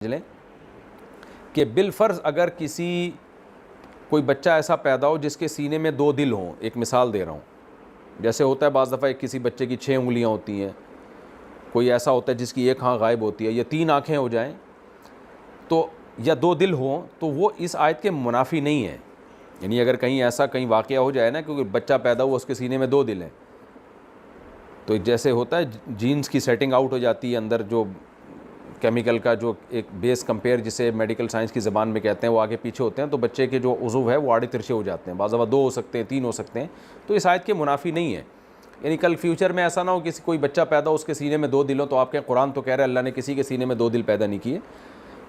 लें कि बिलफ़र्ज़ अगर कोई बच्चा ऐसा पैदा हो जिसके सीने में दो दिल हों, एक मिसाल दे रहा हूँ, जैसे होता है बाज़ दफ़ा किसी बच्चे की 6 उंगलियाँ होती हैं, कोई ऐसा होता है जिसकी एक आँख गायब होती है, या 3 आँखें हो जाएं तो, या 2 दिल हों, तो वो इस आयत के मुनाफी नहीं है। यानी अगर कहीं ऐसा कहीं वाक़या हो जाए ना, क्योंकि बच्चा पैदा हुआ उसके सीने में 2 दिल हैं, तो जैसे होता है जीन्स की सेटिंग आउट हो जाती है, अंदर जो केमिकल का जो एक बेस कंपेयर जिसे मेडिकल साइंस की ज़बान में कहते हैं वो आगे पीछे होते हैं, तो बच्चे के जो उज़ुव है वो आड़े तिरछे हो जाते हैं, बाज़ दफ़ा 2 हो सकते हैं, 3 हो सकते हैं, तो इस आयत के मुनाफी नहीं है। यानी कल फ्यूचर में ऐसा ना हो किसी कोई बच्चा पैदा हो उसके सीने में 2 दिल हो, तो आपके कुरान तो कह रहे हैं अल्लाह ने किसी के सीने में 2 दिल पैदा नहीं किए।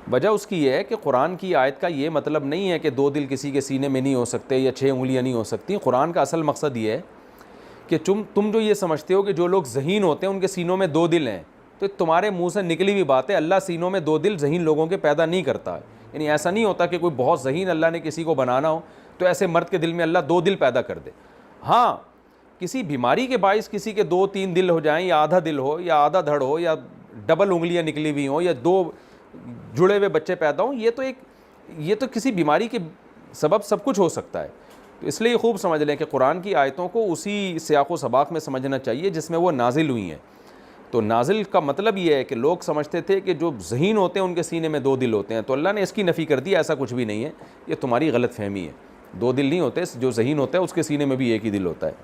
वजह उसकी ये है कि कुरान की आयत का ये मतलब नहीं है कि 2 दिल किसी के सीने में नहीं हो सकते या 6 उंगलियाँ नहीं हो सकती। कुरान का असल मकसद ये है कि तुम जो ये समझते हो कि जो लोग ज़हीन होते हैं उनके सीनों में 2 दिल हैं, तो तुम्हारे मुंह से निकली हुई बात है। अल्लाह सीनों में 2 दिल ज़हीन लोगों के पैदा नहीं करता है। यानी ऐसा नहीं होता कि कोई बहुत ज़हीन अल्लाह ने किसी को बनाना हो तो ऐसे मर्द के दिल में अल्लाह 2 दिल पैदा कर दे। हाँ, किसी बीमारी के बाइस किसी के 2-3 दिल हो जाएं, या आधा दिल हो, या आधा धड़ हो, या डबल उंगलियां निकली हुई हों, या 2 जुड़े हुए बच्चे पैदा हों, ये तो किसी बीमारी के सबब सब कुछ हो सकता है। तो इसलिए खूब समझ लें कि कुरान की आयतों को उसी सियाक़ो सबाक़ में समझना चाहिए जिसमें वो नाजिल हुई हैं। तो नाजिल का मतलब ये है कि लोग समझते थे कि जो ज़हीन होते हैं उनके सीने में 2 दिल होते हैं, तो अल्लाह ने इसकी नफ़ी कर दी, ऐसा कुछ भी नहीं है, ये तुम्हारी गलत फहमी है। 2 दिल नहीं होते, जो ज़हीन होता है उसके सीने में भी एक ही दिल होता है।